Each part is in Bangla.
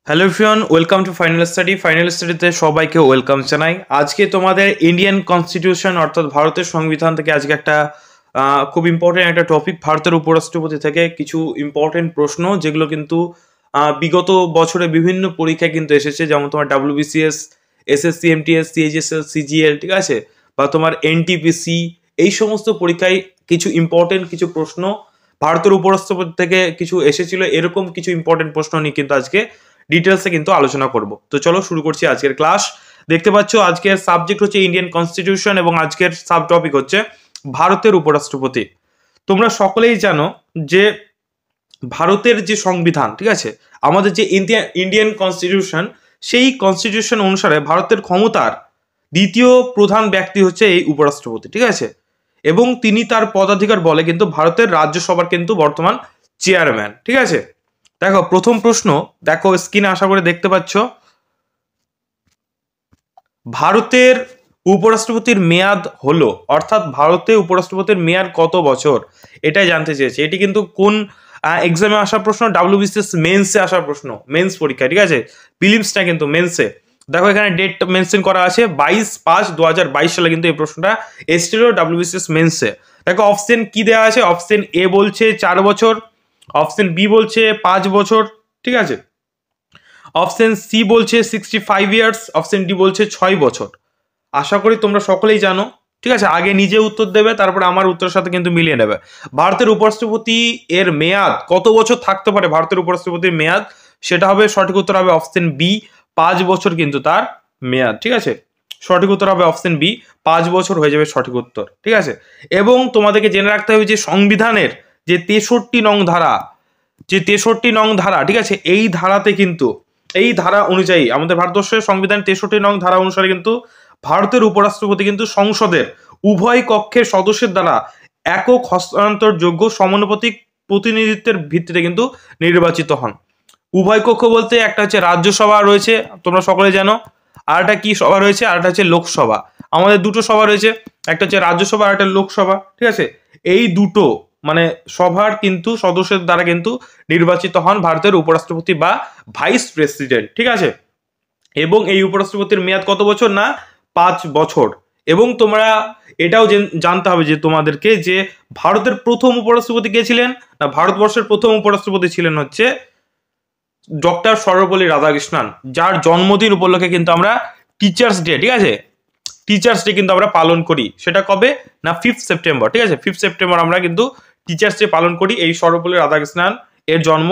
Hello everyone, welcome to final study. Final স্টাডিতে সবাইকে ওয়েলকাম জানাই। আজকে তোমাদের ইন্ডিয়ান কনস্টিটিউশন অর্থাৎ ভারতের সংবিধান থেকে আজকে একটা খুব ইম্পর্টেন্ট একটা টপিক, ভারতের উপরাষ্ট্রপতি থেকে কিছু ইম্পর্টেন্ট প্রশ্ন যেগুলো কিন্তু বিগত বছরে বিভিন্ন পরীক্ষায় কিন্তু এসেছে, যেমন তোমার WBCS, SSC, MTS, CHSL, CGL, ঠিক আছে, বা তোমার এনটিপিসি, এই সমস্ত পরীক্ষায় কিছু ইম্পর্টেন্ট কিছু প্রশ্ন ভারতের উপরাষ্ট্রপতি থেকে কিছু এসেছিল। এরকম কিছু ইম্পর্টেন্ট প্রশ্ন নিয়ে কিন্তু আজকে ডিটেলসে কিন্তু আলোচনা করব। তো চলো শুরু করছি আজকের ক্লাস। দেখতে পাচ্ছ আজকের সাবজেক্ট হচ্ছে ইন্ডিয়ান কনস্টিটিউশন এবং আজকের সাব টপিক হচ্ছে ভারতের উপরাষ্ট্রপতি। তোমরা সকলেই জানো যে ভারতের যে সংবিধান, ঠিক আছে, আমাদের যে ইন্ডিয়ান কনস্টিটিউশন, সেই কনস্টিটিউশন অনুসারে ভারতের ক্ষমতার দ্বিতীয় প্রধান ব্যক্তি হচ্ছে এই উপরাষ্ট্রপতি, ঠিক আছে, এবং তিনি তার পদাধিকার বলে কিন্তু ভারতের রাজ্যসভার কিন্তু বর্তমান চেয়ারম্যান, ঠিক আছে। দেখো প্রথম প্রশ্ন, দেখো স্ক্রিনে আশা করে দেখতে পাচ্ছ, ভারতের উপরাষ্ট্রপতির মেয়াদ হলো, অর্থাৎ ভারতে উপরাষ্ট্রপতির মেয়াদ কত বছর, এটাই জানতে চেয়েছে। এটি কিন্তু কোন এক্সামে আসার প্রশ্ন? ডাব্লিউবিসিএস মেন্সে আসার প্রশ্ন, মেন্স পরীক্ষা, ঠিক আছে, প্রিলিমসটা কিন্তু মেন্সে। দেখো এখানে ডেট মেনশন করা আছে 22/5/2022 সালে কিন্তু এই প্রশ্নটা এসেছিল ডাব্লিউবিসিএস মেন্সে। দেখো অপশন কি দেওয়া আছে, অপশন এ বলছে 4 বছর, অপশন বি বলছে 5 বছর, ঠিক আছে, অপশন সি বলছে 65 ইয়ার্স, অপশন ডি বলছে 6 বছর। আশা করি তোমরা সকলেই জানো, ঠিক আছে। আগে নিজে উত্তর দেবে, তারপরে আমার উত্তরের সাথে কিন্তু মিলিয়ে নেবে। ভারতের উপরাষ্ট্রপতি এর মেয়াদ কত বছর থাকতে পারে, ভারতের উপরাষ্ট্রপতির মেয়াদ, সেটা হবে, সঠিক উত্তর হবে অপশন বি, 5 বছর কিন্তু তার মেয়াদ, ঠিক আছে। সঠিক উত্তর হবে অপশন বি, 5 বছর হয়ে যাবে সঠিক উত্তর, ঠিক আছে। এবং তোমাদেরকে জেনে রাখতে হবে যে সংবিধানের যে 63 নং ধারা, যে 63 নং ধারা, ঠিক আছে, এই ধারাতে কিন্তু, এই ধারা অনুযায়ী আমাদের ভারতবর্ষের সংবিধান 63 নং ধারা অনুসারে কিন্তু ভারতের উপরাষ্ট্রপতি কিন্তু সংসদের উভয় কক্ষের সদস্যের দ্বারা একক হস্তান্তরযোগ্য সমানুপাতিক প্রতিনিধিত্বের ভিত্তিতে কিন্তু নির্বাচিত হন। উভয় কক্ষ বলতে একটা হচ্ছে রাজ্যসভা রয়েছে, তোমরা সকলে জানো, আর একটা কি সভা রয়েছে, আর একটা হচ্ছে লোকসভা। আমাদের দুটো সভা রয়েছে, একটা হচ্ছে রাজ্যসভা আর একটা লোকসভা, ঠিক আছে। এই দুটো মানে সভার কিন্তু সদস্যের দ্বারা কিন্তু নির্বাচিত হন ভারতের উপরাষ্ট্রপতি বা ভাইস প্রেসিডেন্ট, ঠিক আছে। এবং এই উপরাষ্ট্রপতির মেয়াদ কত বছর? না 5 বছর। এবং তোমরা এটাও জানতে হবে যে তোমাদেরকে যে ভারতের প্রথম উপরাষ্ট্রপতি কে ছিলেন, না ভারতবর্ষের প্রথম উপরাষ্ট্রপতি ছিলেন হচ্ছে ডক্টর সর্বপল্লী রাধাকৃষ্ণন, যার জন্মদিন উপলক্ষে কিন্তু আমরা টিচার্স ডে, ঠিক আছে, টিচার্স ডে কিন্তু আমরা পালন করি। সেটা কবে? না 5 সেপ্টেম্বর, ঠিক আছে, 5 সেপ্টেম্বর আমরা কিন্তু টিচার্স ডে পালন করি এই সর্বপল্লী রাধাকৃষ্ণন এর জন্ম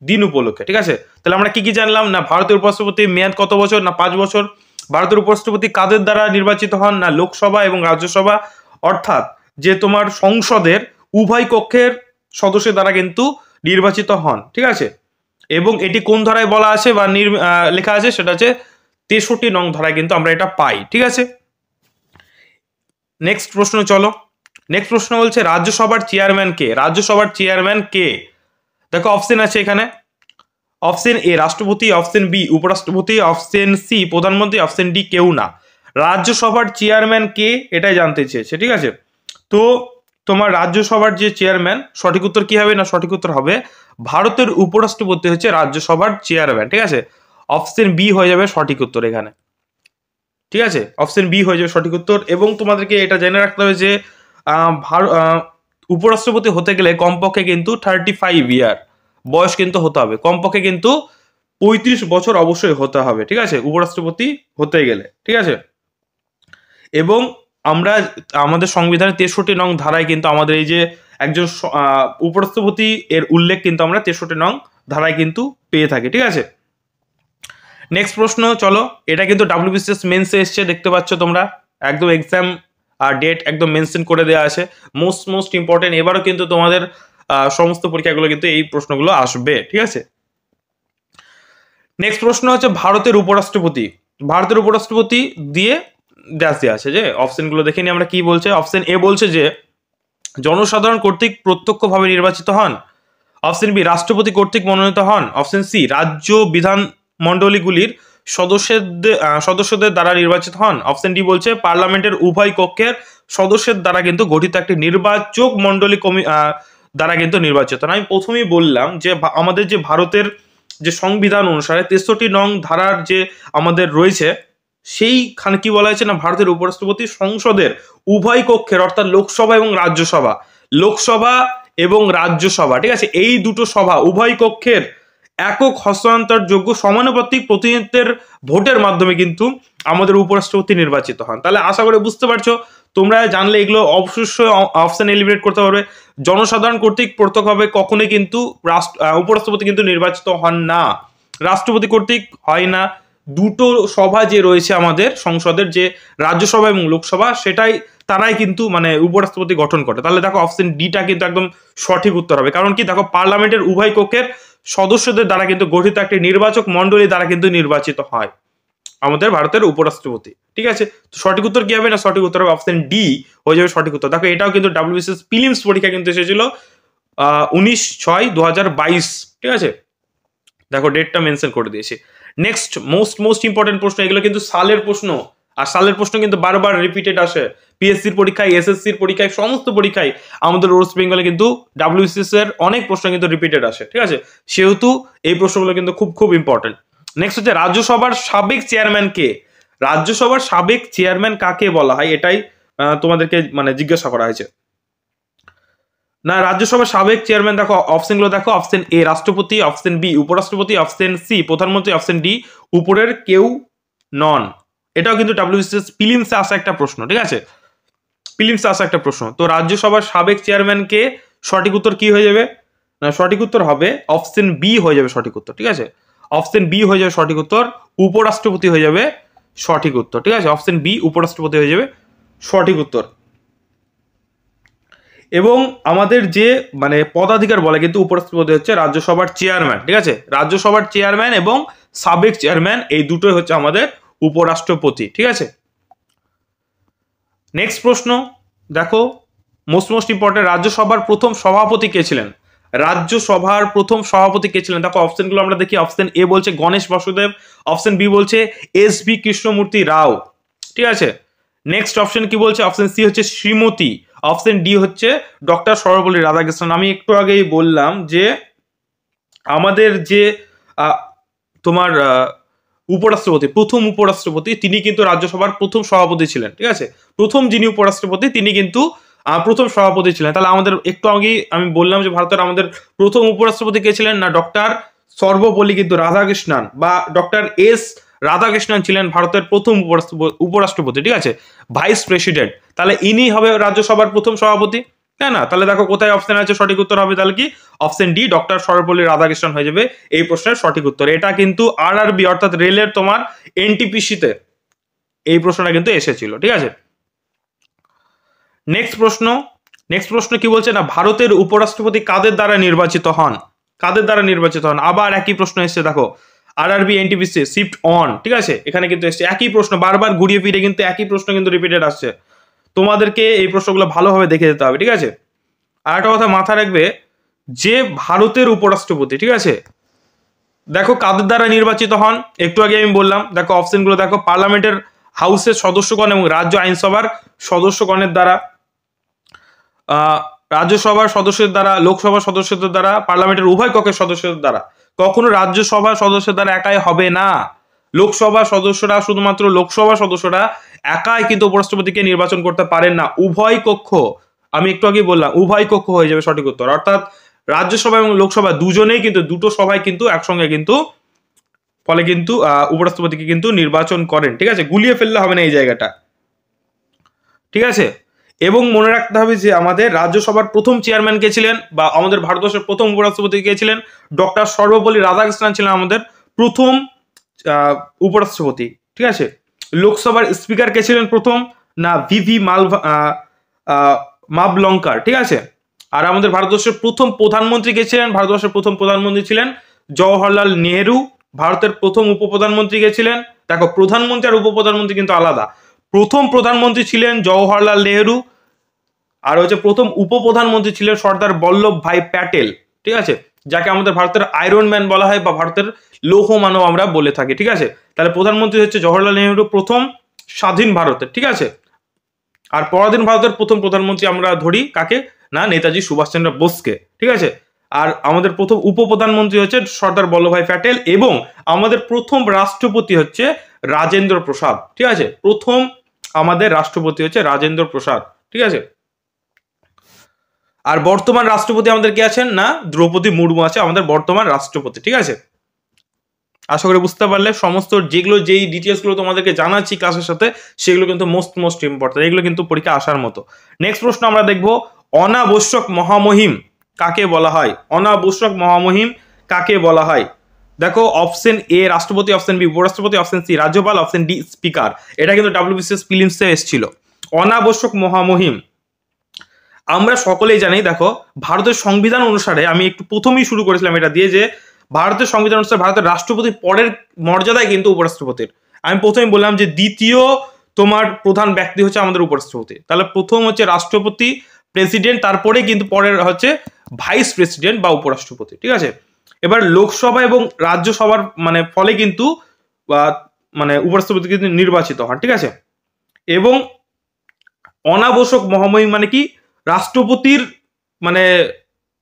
দিন উপলক্ষে, ঠিক আছে। তাহলে আমরা কি কি জানলাম? না ভারতের উপরাষ্ট্রপতির মেয়াদ কত বছর? না 5 বছর। ভারতের উপরাষ্ট্রপতি কাদের দ্বারা নির্বাচিত হন? না লোকসভা এবং রাজ্যসভা, অর্থাৎ যে তোমার সংসদের উভয় কক্ষের সদস্যের দ্বারা কিন্তু নির্বাচিত হন, ঠিক আছে। এবং এটি কোন ধারায় বলা আছে বা লেখা আছে, সেটা হচ্ছে 63 নং ধারায় কিন্তু আমরা এটা পাই, ঠিক আছে। নেক্সট প্রশ্ন, চলো নেক্সট প্রশ্ন বলছে রাজ্যসভার চেয়ারম্যান কে? রাজ্যসভার চেয়ারম্যান কে? দেখো অপশন আছে এখানে, অপশন এ রাষ্ট্রপতি, অপশন বি উপরাষ্ট্রপতি, অপশন সি প্রধানমন্ত্রী, অপশন ডি কেউ না। রাজ্যসভার চেয়ারম্যান কে এটাই জানতে চেয়েছে, ঠিক আছে। তো তোমার রাজ্যসভার যে চেয়ারম্যান, সঠিক উত্তর কি হবে? না সঠিক উত্তর হবে ভারতের উপরাষ্ট্রপতি হচ্ছে রাজ্যসভার চেয়ারম্যান, ঠিক আছে। অপশন বি হয়ে যাবে সঠিক উত্তর এখানে, ঠিক আছে, অপশন বি হয়ে যাবে সঠিক উত্তর। এবং তোমাদেরকে এটা জেনে রাখতে হবে যে উপরাষ্ট্রপতি হতে গেলে কমপক্ষে কিন্তু 35 ইয়ার বয়স কিন্তু হতে হবে, কমপক্ষে কিন্তু 35 বছর অবশ্যই হতে হবে, ঠিক আছে, উপরাষ্ট্রপতি হতে গেলে, ঠিক আছে। এবং আমরা আমাদের সংবিধানের 63 নং ধারায় কিন্তু আমাদের এই যে একজন উপরাষ্ট্রপতি এর উল্লেখ কিন্তু আমরা 63 নং ধারায় কিন্তু পেয়ে থাকি, ঠিক আছে। নেক্সট প্রশ্ন, চলো এটা কিন্তু ডাব্লিউবিসিএস মেন্সে এসছে, দেখতে পাচ্ছ তোমরা, একদম এক্সাম আর ডেট একদম মেনশন করে দেওয়া আছে, মোস্ট ইম্পর্টেন্ট। এবারও কিন্তু তোমাদের সমস্ত পরীক্ষাগুলো কিন্তু এই প্রশ্নগুলো আসবে, ঠিক আছে। নেক্সট প্রশ্ন হচ্ছে ভারতের উপরাষ্ট্রপতি, ভারতের উপরাষ্ট্রপতি দিয়ে ড্যাশ দেওয়া আছে, যে অপশনগুলো দেখে নিই আমরা কি বলছে। অপশন এ বলছে যে জনসাধারণ কর্তৃক প্রত্যক্ষভাবে নির্বাচিত হন, অপশন বি রাষ্ট্রপতি কর্তৃক মনোনীত হন, অপশন সি রাজ্য বিধান মণ্ডলীগুলির সদস্যদের দ্বারা নির্বাচিত হন, অপশন ডি বলছে পার্লামেন্টের উভয় কক্ষের সদস্যের দ্বারা কিন্তু গঠিত একটি নির্বাচক মণ্ডলী দ্বারা কিন্তু নির্বাচিত। আমি প্রথমেই বললাম যে আমাদের যে ভারতের যে সংবিধান অনুসারে 63 নং ধারার যে আমাদের রয়েছে, সেইখানে কি বলা হয়েছে না, ভারতের উপরাষ্ট্রপতি সংসদের উভয় কক্ষের অর্থাৎ লোকসভা এবং রাজ্যসভা, লোকসভা এবং রাজ্যসভা, ঠিক আছে, এই দুটো সভা উভয় কক্ষের একক হস্তান্তরযোগ্য সমানুপাতিক প্রতিনিধিত্বের ভোটের মাধ্যমে কিন্তু আমাদের উপরাষ্ট্রপতি নির্বাচিত হন। তাহলে আশা করে বুঝতে পারছো, তোমরা জানলে এগুলো অবশ্যই অপশন এলিমিনেট করতে পারবে। জনসাধারণ কর্তৃক প্রত্যক্ষভাবে কখনোই কিন্তু উপরাষ্ট্রপতি কিন্তু নির্বাচিত হন না, রাষ্ট্রপতি কর্তৃক হয় না। দুটো সভা যে রয়েছে আমাদের সংসদের, যে রাজ্যসভা এবং লোকসভা, সেটাই তারাই কিন্তু মানে উপরাষ্ট্রপতি গঠন করে। তাহলে দেখো অপশন ডিটা কিন্তু একদম সঠিক উত্তর হবে। কারণ কি, দেখো পার্লামেন্টের উভয় কক্ষের সদস্যদের দ্বারা কিন্তু গঠিত একটি নির্বাচক মন্ডলী দ্বারা কিন্তু নির্বাচিত হয় আমাদের ভারতের উপরাষ্ট্রপতি। ঠিক আছে, তো সঠিক উত্তর কি হবে না, সঠিক উত্তর হবে অপশন ডি হয়ে যাবে সঠিক উত্তর। দেখো এটাও কিন্তু ডাব্লিউবিসিএস প্রিলিমস পরীক্ষা কিন্তু এসেছিল 19/6/2022। ঠিক আছে, দেখো ডেটটা মেনশন করে দিয়েছি। নেক্সট মোস্ট ইম্পর্টেন্ট প্রশ্ন, এগুলো কিন্তু সালের প্রশ্ন, আর সালের প্রশ্ন কিন্তু বারবার রিপিটেড আসে পিএসসির পরীক্ষায়, এসএসসির পরীক্ষায়, সমস্ত পরীক্ষায় আমাদের ওয়েস্ট বেঙ্গলে কিন্তু ডাব্লিউবিসিএস এর অনেক প্রশ্ন কিন্তু রিপিটেড আসে। ঠিক আছে, সেহেতু এই প্রশ্নগুলো কিন্তু খুব ইম্পর্টেন্ট। নেক্সট হচ্ছে রাজ্যসভার সাবেক চেয়ারম্যান কে? রাজ্যসভার সাবেক চেয়ারম্যান কাকে বলা হয়, এটাই তোমাদেরকে মানে জিজ্ঞাসা করা হয়েছে না। রাজ্যসভার সাবেক চেয়ারম্যান দেখো অপশনগুলো দেখো, অপশন এ রাষ্ট্রপতি, অপশন বি উপরাষ্ট্রপতি, অপশন সি প্রধানমন্ত্রী, অপশন ডি উপরের কেউ নন। এটাও কিন্তু ডাব্লিউবিসিএস প্রিলিমসে আসা একটা প্রশ্ন। ঠিক আছে, প্রিলিমসে আসা একটা প্রশ্ন। তো রাজ্যসভার সাবেক চেয়ারম্যানকে সঠিক উত্তর কি হয়ে যাবে না, সঠিক উত্তর হবে অপশন বি হয়ে যাবে সঠিক উত্তর। ঠিক আছে, অপশন বি হয়ে যাবে সঠিক উত্তর, উপরাষ্ট্রপতি হয়ে যাবে সঠিক উত্তর। ঠিক আছে, অপশন বি উপরাষ্ট্রপতি হয়ে যাবে সঠিক উত্তর। এবং আমাদের যে মানে পদাধিকার বলে কিন্তু উপরাষ্ট্রপতি হচ্ছে রাজ্যসভার চেয়ারম্যান। ঠিক আছে, রাজ্যসভার চেয়ারম্যান এবং সাবেক চেয়ারম্যান এই দুটোই হচ্ছে আমাদের উপরাষ্ট্রপতি। ঠিক আছে, নেক্সট প্রশ্ন দেখো মোস্ট ইম্পর্টেন্ট, রাজ্যসভার প্রথম সভাপতি কে ছিলেন? রাজ্যসভার প্রথম সভাপতি কে ছিলেন? দেখো অপশনগুলো আমরা দেখি। অপশন এ বলছে গণেশ বাসুদেব, অপশন বি বলছে এস.বি. কৃষ্ণমূর্তি রাও। ঠিক আছে, নেক্সট অপশন কি বলছে? অপশন সি হচ্ছে শ্রীমতী, অপশন ডি হচ্ছে ডক্টর সর্বপল্লী রাধাকৃষ্ণন। আমি একটু আগেই বললাম যে আমাদের যে তোমার উপরাষ্ট্রপতি, প্রথম উপরাষ্ট্রপতি, তিনি কিন্তু রাজ্যসভার প্রথম সভাপতি ছিলেন। ঠিক আছে, প্রথম যিনি উপরাষ্ট্রপতি তিনি কিন্তু প্রথম সভাপতি ছিলেন। তাহলে আমাদের একটু আগেই আমি বললাম যে ভারতের আমাদের প্রথম উপরাষ্ট্রপতি কে ছিলেন না, ডক্টর সর্বপল্লী কিন্তু রাধাকৃষ্ণন বা ডক্টর এস রাধাকৃষ্ণন ছিলেন ভারতের প্রথম উপরাষ্ট্রপতি। ঠিক আছে, ভাইস প্রেসিডেন্ট। তাহলে ইনি হবে রাজ্যসভার প্রথম সভাপতি, তাই না? তাহলে দেখো কোথায় অপশন আছে, সঠিক উত্তর হবে তাহলে কি option D doctor Sarvepalli Radhakrishnan হয়ে যাবে এই প্রশ্নের সঠিক উত্তর। এটা কিন্তু আরআরবি অর্থাৎ রেলের তোমার এনটিপিসিতে এই প্রশ্নটা কিন্তু এসেছিল। ঠিক আছে, নেক্সট প্রশ্ন কি বলছে না, ভারতের উপরাষ্ট্রপতি কাদের দ্বারা নির্বাচিত হন? কাদের দ্বারা নির্বাচিত হন? আবার একই প্রশ্ন এসছে দেখো আরআরবি এনটিপিসি শিফট অন। ঠিক আছে, এখানে কিন্তু এসছে একই প্রশ্ন, বারবার ঘুরিয়ে ফিরে কিন্তু একই প্রশ্ন কিন্তু রিপিটেড আসছে। তোমাদেরকে এই প্রশ্নগুলো ভালোভাবে দেখে যেতে হবে। ঠিক আছে, আর একটা কথা মাথায় রাখবে যে ভারতের উপরাষ্ট্রপতি, ঠিক আছে, দেখো কাদের দ্বারা নির্বাচিত হন একটু আগে আমি বললাম। দেখো অপশনগুলো দেখো, পার্লামেন্টের হাউসের সদস্যগণ এবং রাজ্য আইনসভার সদস্যগণের দ্বারা, রাজ্যসভার সদস্যদের দ্বারা, লোকসভার সদস্যদের দ্বারা, পার্লামেন্টের উভয় কক্ষের সদস্যদের দ্বারা। কখনো রাজ্যসভার সদস্যদের দ্বারা একাই হবে না। লোকসভার সদস্যরা, শুধুমাত্র লোকসভার সদস্যরা একাই কিন্তু উপরাষ্ট্রপতিকে নির্বাচন করতে পারেন না, উভয় কক্ষ, আমি একটু আগে বললাম উভয় কক্ষ হয়ে যাবে সঠিক উত্তর। অর্থাৎ রাজ্যসভা এবং লোকসভা দুজনেই কিন্তু দুটো সভায় কিন্তু একসঙ্গে কিন্তু ফলে কিন্তু উপরাষ্ট্রপতিকে কিন্তু নির্বাচন করেন। ঠিক আছে, গুলিয়ে ফেললে হবে না এই জায়গাটা। ঠিক আছে, এবং মনে রাখতে হবে যে আমাদের রাজ্যসভার প্রথম চেয়ারম্যান কে ছিলেন বা আমাদের ভারতবর্ষের প্রথম উপরাষ্ট্রপতি কে ছিলেন? ডক্টর সর্বপল্লী রাধাকৃষ্ণন ছিলেন আমাদের প্রথম উপরাষ্ট্রপতি। ঠিক আছে, লোকসভার স্পিকার কে ছিলেন প্রথম না, ভিভি মাভলঙ্কার। ঠিক আছে, আর আমাদের ভারতবর্ষের প্রথম প্রধানমন্ত্রী কে ছিলেন? ভারতবর্ষের প্রথম প্রধানমন্ত্রী ছিলেন জওহরলাল নেহেরু। ভারতের প্রথম উপপ্রধানমন্ত্রী কে ছিলেন? দেখো প্রধানমন্ত্রী আর উপপ্রধানমন্ত্রী কিন্তু আলাদা। প্রথম প্রধানমন্ত্রী ছিলেন জওহরলাল নেহেরু, আর হচ্ছে প্রথম উপপ্রধানমন্ত্রী ছিলেন সর্দার বল্লভ ভাই প্যাটেল। ঠিক আছে, যাকে আমাদের ভারতের আয়রন ম্যান বলা হয় বা ভারতের লৌহ মানব আমরা বলে থাকি। ঠিক আছে, তাহলে প্রধানমন্ত্রী হচ্ছে জওহরলাল নেহেরু, প্রথম স্বাধীন ভারতের। ঠিক আছে, আর পরাধীন ভারতের প্রথম প্রধানমন্ত্রী আমরা ধরি কাকে না, নেতাজি সুভাষচন্দ্র বোসকে। ঠিক আছে, আর আমাদের প্রথম উপপ্রধানমন্ত্রী হচ্ছে সর্দার বল্লভভাই প্যাটেল, এবং আমাদের প্রথম রাষ্ট্রপতি হচ্ছে রাজেন্দ্র প্রসাদ। ঠিক আছে, প্রথম আমাদের রাষ্ট্রপতি হচ্ছে রাজেন্দ্র প্রসাদ। ঠিক আছে, আর বর্তমান রাষ্ট্রপতি আমাদের কে আছেন না, দ্রৌপদী মুর্মু আছে আমাদের বর্তমান রাষ্ট্রপতি। ঠিক আছে, আশা করি বুঝতে পারলে। সমস্ত যেই ডিটেলস গুলো তোমাদেরকে জানাচ্ছি ক্লাসের সাথে, সেগুলো কিন্তু মোস্ট ইম্পর্টেন্ট, এগুলো কিন্তু পরীক্ষা আসার মতো। নেক্সট প্রশ্ন আমরা দেখবো, অনাবশ্যক মহামহিম কাকে বলা হয়? অনাবশ্যক মহামহিম কাকে বলা হয়? দেখো, অপশন এ রাষ্ট্রপতি, অপশন বি উপরাষ্ট্রপতি, অপশন সি রাজ্যপাল, অপশন ডি স্পিকার। এটা কিন্তু WBCS প্রিলিমসে এসেছিল। অনাবশ্যক মহামহিম আমরা সকলেই জানি। দেখো, ভারতের সংবিধান অনুসারে, আমি একটু প্রথমেই শুরু করেছিলাম এটা দিয়ে, যে ভারতের সংবিধান অনুসারে ভারতের রাষ্ট্রপতির পরের মর্যাদায় কিন্তু উপরাষ্ট্রপতির। আমি প্রথমেই বললাম যে দ্বিতীয় তোমার প্রধান ব্যক্তি হচ্ছে আমাদের উপরাষ্ট্রপতি। তাহলে প্রথম হচ্ছে রাষ্ট্রপতি, প্রেসিডেন্ট, তারপরে কিন্তু পরের হচ্ছে ভাইস প্রেসিডেন্ট বা উপরাষ্ট্রপতি। ঠিক আছে, এবার লোকসভা এবং রাজ্যসভার মানে ফলে কিন্তু মানে উপরাষ্ট্রপতি কিন্তু নির্বাচিত হন। ঠিক আছে, এবং অনাবশ্যক মহামহিম মানে কি, রাষ্ট্রপতির মানে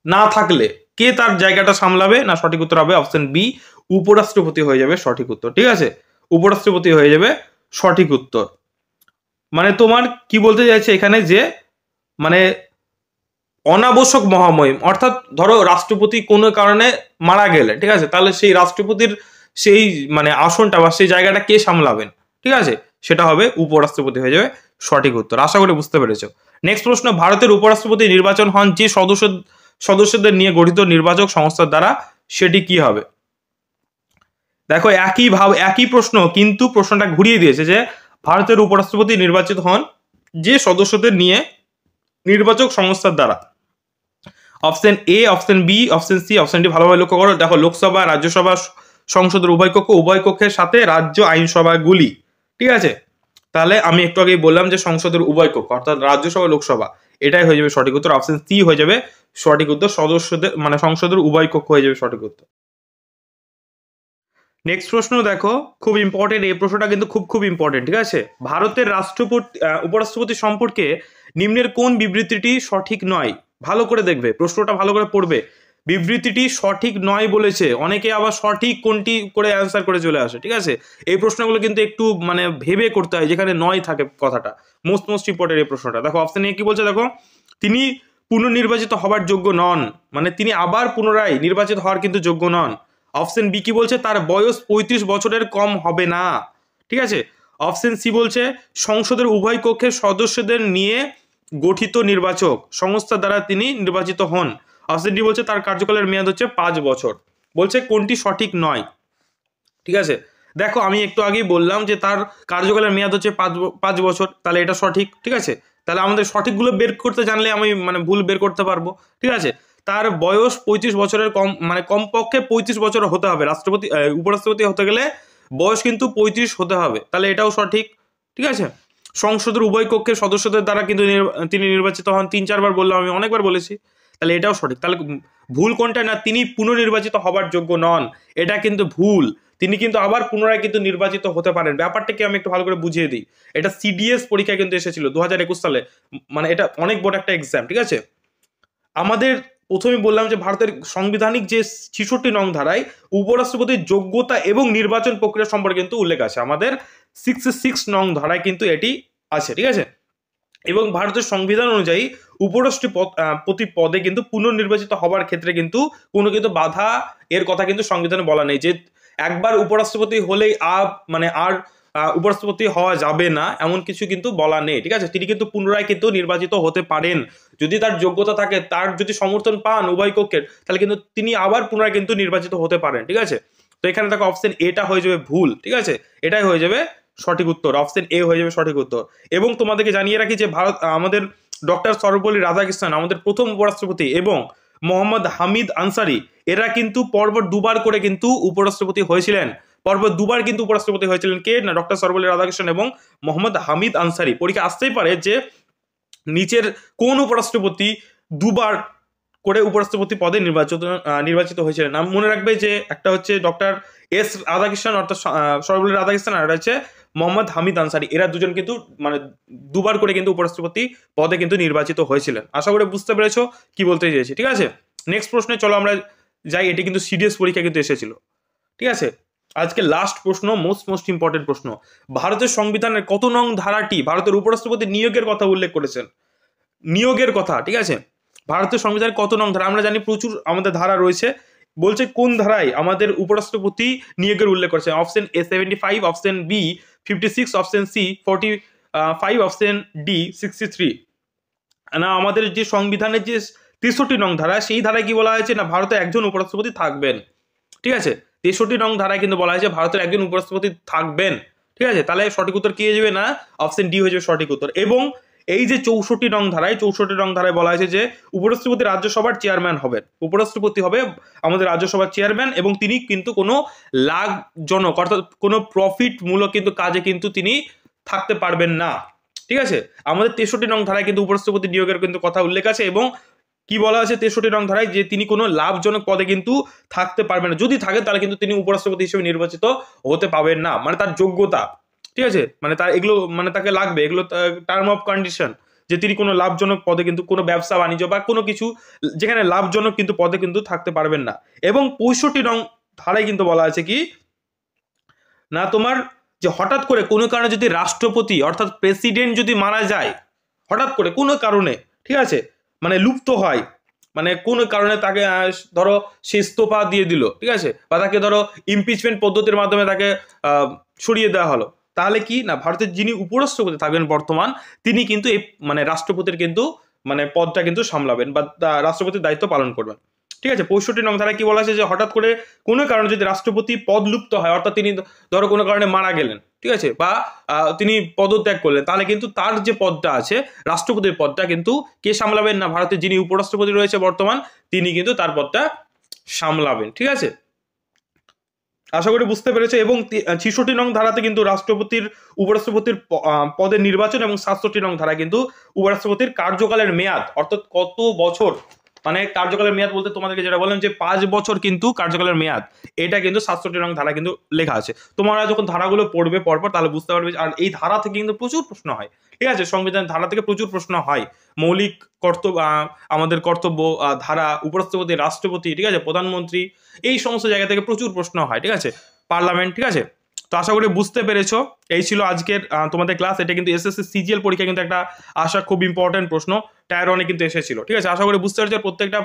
না থাকলে কে তার জায়গাটা সামলাবে? না, সঠিক উত্তর হবে অপশন বি, উপরাষ্ট্রপতি হয়ে যাবে সঠিক উত্তর। ঠিক আছে, উপরাষ্ট্রপতি হয়ে যাবে সঠিক উত্তর। মানে তোমার কি বলতে চাইছে এখানে, যে মানে অনাবশ্যক মহামহিম অর্থাৎ ধরো রাষ্ট্রপতি কোনো কারণে মারা গেলে, ঠিক আছে, তাহলে সেই রাষ্ট্রপতির সেই মানে আসনটা বা সেই জায়গাটা কে সামলাবেন? ঠিক আছে, সেটা হবে উপরাষ্ট্রপতি হয়ে যাবে সঠিক উত্তর। আশা করি বুঝতে পেরেছো। নেক্সট প্রশ্ন, ভারতের উপরাষ্ট্রপতি নির্বাচন হন যে সদস্যদের নিয়ে গঠিত নির্বাচক সংস্থার দ্বারা, সেটি কি হবে? দেখো, একই প্রশ্ন, কিন্তু প্রশ্নটা ঘুরিয়ে দিয়েছে, যে ভারতের উপরাষ্ট্রপতি নির্বাচিত হন যে সদস্যদের নিয়ে নির্বাচক সংস্থার দ্বারা। Option A, option B, option C, option D. ভালোভাবে লক্ষ্য করো। দেখো, লোকসভা, রাজ্যসভা, সংসদের উভয় কক্ষের সাথে রাজ্য আইনসভাগুলি। ঠিক আছে, তাহলে আমি একটু আগেই বললাম যে সংসদের উভয় কক্ষ অর্থাৎ রাজ্যসভা, লোকসভা, এটাই হয়ে যাবে সঠিক উত্তর। অপশন সি হয়ে যাবে সঠিক উত্তর, সদস্যদের মানে সংসদের উভয় কক্ষ হয়ে যাবে সঠিক উত্তর। নেক্সট প্রশ্ন দেখো, খুব ইম্পর্টেন্ট এই প্রশ্নটা, কিন্তু খুব ইম্পর্টেন্ট। ঠিক আছে, ভারতের উপরাষ্ট্রপতি সম্পর্কে নিম্নের কোন বিবৃতিটি সঠিক নয়? ভালো করে দেখবে, প্রশ্নটা ভালো করে পড়বে। বিবৃতিটি সঠিক নয় বলেছে, অনেকে আবার সঠিক কোনটি করে অ্যান্সার করে চলে আসে। ঠিক আছে, এই প্রশ্নগুলো কিন্তু একটু মানে ভেবে করতে হয়, যেখানে নয় থাকে কথাটা। মোস্ট ইম্পর্টেন্ট এই প্রশ্নটা। দেখো, অপশন এ কি বলছে, দেখো, তিনি পুনর্নির্বাচিত হবার যোগ্য নন, মানে তিনি আবার পুনরায় নির্বাচিত হওয়ার কিন্তু যোগ্য নন। অপশন বি কি বলছে, তার বয়স 35 বছরের কম হবে না। ঠিক আছে, অপশন সি বলছে সংসদের উভয় কক্ষের সদস্যদের নিয়ে গঠিত নির্বাচক সংস্থা দ্বারা তিনি নির্বাচিত হন। অপশন ডি বলছে তার কার্যকালের মেয়াদ হচ্ছে 5 বছর। বলছে কোনটি সঠিক নয়? ঠিক আছে, দেখো, আমি একটু আগেই বললাম যে তার কার্যকালের মেয়াদ হচ্ছে 5 বছর, তাহলে এটা সঠিক। ঠিক আছে, তাহলে আমাদের সঠিকগুলো বের করতে জানলে আমি মানে ভুল বের করতে পারবো। ঠিক আছে, তার বয়স 35 বছরের কম, মানে কমপক্ষে 35 বছর হতে হবে। উপরাষ্ট্রপতি হতে গেলে বয়স কিন্তু 35 হতে হবে, তাহলে এটাও সঠিক। ঠিক আছে, সংসদের উভয় কক্ষের সদস্যদের দ্বারা কিন্তু তিনি নির্বাচিত হন 3-4 বার বললাম, আমি অনেকবার বলেছি, তাহলে এটাও সঠিক। তাহলে ভুল কোনটা? না, তিনি পুনর্নির্বাচিত হবার যোগ্য নন, এটা কিন্তু ভুল। তিনি কিন্তু আবার পুনরায় কিন্তু নির্বাচিত হতে পারেন। ব্যাপারটাকে আমি একটু ভালো করে বুঝিয়ে দিই। এটা CDS পরীক্ষায় কিন্তু এসেছিল 2021 সালে, মানে এটা অনেক বড় একটা এক্সাম। ঠিক আছে, আমাদের প্রথমে বললাম যে ভারতের সাংবিধানিক যে 66 নং ধারায় উপরাষ্ট্রপতির যোগ্যতা এবং নির্বাচন প্রক্রিয়া সম্পর্কে কিন্তু উল্লেখ আছে। আমাদের 66 নং ধারায় কিন্তু এটি আছে। ঠিক আছে, এবং ভারতের সংবিধান অনুযায়ী উপরাষ্ট্রপতি পদে কিন্তু পুনর্নির্বাচিত হবার ক্ষেত্রে কিন্তু কোনো কিন্তু বাধা এর কথা কিন্তু সংবিধানে বলা নেই, যে একবার উপরাষ্ট্রপতি হলেই মানে আর উপরাষ্ট্রপতি হওয়া যাবে না, এমন কিছু কিন্তু বলা নেই। ঠিক আছে, তিনি কিন্তু পুনরায় কিন্তু নির্বাচিত হতে পারেন, যদি তার যোগ্যতা থাকে, তার যদি সমর্থন পান উভয় কক্ষের, তাহলে কিন্তু তিনি আবার পুনরায় কিন্তু নির্বাচিত হতে পারেন। ঠিক আছে, তো এখানে দেখো অপশন এটা হয়ে যাবে ভুল। ঠিক আছে, এটাই হয়ে যাবে সঠিক উত্তর, অপশন এ হয়ে যাবে সঠিক উত্তর। এবং তোমাদেরকে জানিয়ে রাখি যে আমাদের ডক্টর সর্বপল্লী রাধাকৃষ্ণন আমাদের প্রথম উপরাষ্ট্রপতি, এবং মোহাম্মদ হামিদ আনসারি, এরা কিন্তু পরপর 2বার করে কিন্তু উপরাষ্ট্রপতি হয়েছিলেন। পরপর 2বার কিন্তু উপরাষ্ট্রপতি হয়েছিলেন কে? না, ডক্টর সর্বপল্লী রাধাকৃষ্ণন এবং মোহাম্মদ হামিদ আনসারি। পরীক্ষা আসতেই পারে যে নিচের কোন উপরাষ্ট্রপতি 2বার করে উপরাষ্ট্রপতি পদে নির্বাচিত হয়েছিলেন। নাম মনে রাখবে যে একটা হচ্ছে ডক্টর এস রাধাকৃষ্ণন অর্থাৎ সর্বপল্লী রাধাকৃষ্ণন, আর একটা হচ্ছে মোহাম্মদ হামিদ আনসারি। এরা দুজন কিন্তু মানে 2বার করে কিন্তু উপরাষ্ট্রপতি পদে কিন্তু নির্বাচিত হয়েছিলেন। আশা করি বুঝতে পেরেছো কি বলতে চেয়েছি। ঠিক আছে, নেক্সট প্রশ্নে চলো আমরা যাই, এটি কিন্তু সিডিএস পরীক্ষা কিন্তু এসেছিল। ঠিক আছে, আজকে লাস্ট প্রশ্ন, মোস্ট ইম্পর্টেন্ট প্রশ্ন। ভারতের সংবিধানের কত নং ধারাটি ভারতের উপরাষ্ট্রপতি নিয়োগের কথা উল্লেখ করেছেন? নিয়োগের কথা, ঠিক আছে, ভারতের সংবিধানের কত নং ধারা? আমরা জানি প্রচুর আমাদের ধারা রয়েছে, বলছে কোন ধারায় আমাদের উপরাষ্ট্রপতি নিয়োগের উল্লেখ করেছে। Option A 75, option B 56, option C 45, option D 63। না, আমাদের যে সংবিধানের যে 63 নং ধারা, সেই ধারায় কি বলা হয়েছে না ভারতে একজন উপরাষ্ট্রপতি থাকবেন। ঠিক আছে, 63 নং ধারায় কিন্তু বলা হয়েছে ভারতের একজন উপরাষ্ট্রপতি থাকবেন। ঠিক আছে, তাহলে সঠিক উত্তর কি হয়ে যাবে না অপশন ডি হয়ে যাবে সঠিক উত্তর। এবং এই যে 64 নং ধারায় বলা হয়েছে যে উপরাষ্ট্রপতি রাজ্যসভার চেয়ারম্যান হবেন, উপরাষ্ট্রপতি হবে আমাদের রাজ্যসভার চেয়ারম্যান, এবং তিনি কিন্তু কোনো লাভজনক অর্থাৎ কোনো প্রফিট মূলক কিন্তু কাজে কিন্তু তিনি থাকতে পারবেন না। ঠিক আছে, আমাদের 63 নং ধারায় কিন্তু উপরাষ্ট্রপতি নিয়োগের কিন্তু কথা উল্লেখ আছে, এবং কি বলা আছে 63 নং ধারায় যে তিনি কোনো লাভজনক পদে কিন্তু থাকতে পারবেন না, যদি থাকেন তাহলে কিন্তু তিনি উপরাষ্ট্রপতি হিসেবে নির্বাচিত হতে পাবেন না, মানে তার যোগ্যতা। ঠিক আছে, মানে তার এগুলো মানে তাকে লাগবে, এগুলো টার্ম অফ কন্ডিশন, যে তিনি কোনো লাভজনক পদে কিন্তু কোনো ব্যবসা বাণিজ্য বা কোনো কিছু যেখানে লাভজনক কিন্তু পদে কিন্তু থাকতে পারবেন না। এবং 65 নং ধারায় কিন্তু বলা আছে কি না তোমার যে হঠাৎ করে কোনো কারণে যদি রাষ্ট্রপতি অর্থাৎ প্রেসিডেন্ট যদি মারা যায়, হঠাৎ করে কোনো কারণে, ঠিক আছে, মানে লুপ্ত হয়, মানে কোনো কারণে তাকে ধরো সে ইস্তফা দিয়ে দিল, ঠিক আছে, বা তাকে ধরো ইমপিচমেন্ট পদ্ধতির মাধ্যমে তাকে সরিয়ে দেওয়া হলো, তাহলে কি না ভারতের যিনি উপরাষ্ট্রপতি থাকবেন বর্তমান, তিনি কিন্তু এই মানে রাষ্ট্রপতির কিন্তু মানে পদটা কিন্তু সামলাবেন বা রাষ্ট্রপতির দায়িত্ব পালন করবেন। ঠিক আছে, 65 নং ধারায় কি বলা আছে যে হঠাৎ করে কোনো কারণে যদি রাষ্ট্রপতি পদ লুপ্ত হয়, অর্থাৎ তিনি ধরো কোনো কারণে মারা গেলেন, ঠিক আছে, বা তিনি পদত্যাগ করলেন, তাহলে কিন্তু তার যে পদটা আছে রাষ্ট্রপতির পদটা কিন্তু কে সামলাবেন না ভারতের যিনি উপরাষ্ট্রপতি রয়েছে বর্তমান, তিনি কিন্তু তার পদটা সামলাবেন। ঠিক আছে, আশা করি বুঝতে পেরেছে। এবং 66 নং ধারাতে কিন্তু রাষ্ট্রপতির উপরাষ্ট্রপতির পদের নির্বাচন, এবং 67 নং ধারায় কিন্তু উপরাষ্ট্রপতির কার্যকালের মেয়াদ অর্থাৎ কত বছর, মানে কার্যকালের মেয়াদ বলতে তোমাদেরকে যেটা বললাম যে 5 বছর কিন্তু কার্যকালের মেয়াদ, এটা কিন্তু 67 নং ধারা কিন্তু লেখা আছে। তোমরা যখন ধারাগুলো পড়বে পরপর তাহলে বুঝতে পারবে। আর এই ধারা থেকে কিন্তু প্রচুর প্রশ্ন হয়। ঠিক আছে, সংবিধান ধারা থেকে প্রচুর প্রশ্ন হয়। মৌলিক কর্তব্য, আমাদের কর্তব্য ধারা, উপরাষ্ট্রপতি, রাষ্ট্রপতি, ঠিক আছে, প্রধানমন্ত্রী, এই সমস্ত জায়গা থেকে প্রচুর প্রশ্ন হয়। ঠিক আছে, পার্লামেন্ট। ঠিক আছে, তো আশা করি বুঝতে পেরেছো। এই ছিল আজকের তোমাদের ক্লাস। এটা কিন্তু এসএসসি সিজিএল পরীক্ষা কিন্তু একটা আসা খুব ইম্পর্টেন্ট প্রশ্ন, টায়ার 1 কিন্তু এসেছিল। ঠিক আছে, আশা করি বুঝতে পেরেছো। প্রত্যেকটা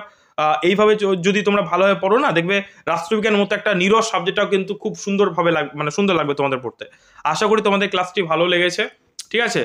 এইভাবে যদি তোমরা ভালোভাবে পড়ো না, দেখবে রাষ্ট্রবিজ্ঞানের মতো একটা নিরস সাবজেক্টটাও কিন্তু খুব সুন্দরভাবে মানে সুন্দর লাগবে তোমাদের পড়তে। আশা করি তোমাদের ক্লাসটি ভালো লেগেছে। ঠিক আছে,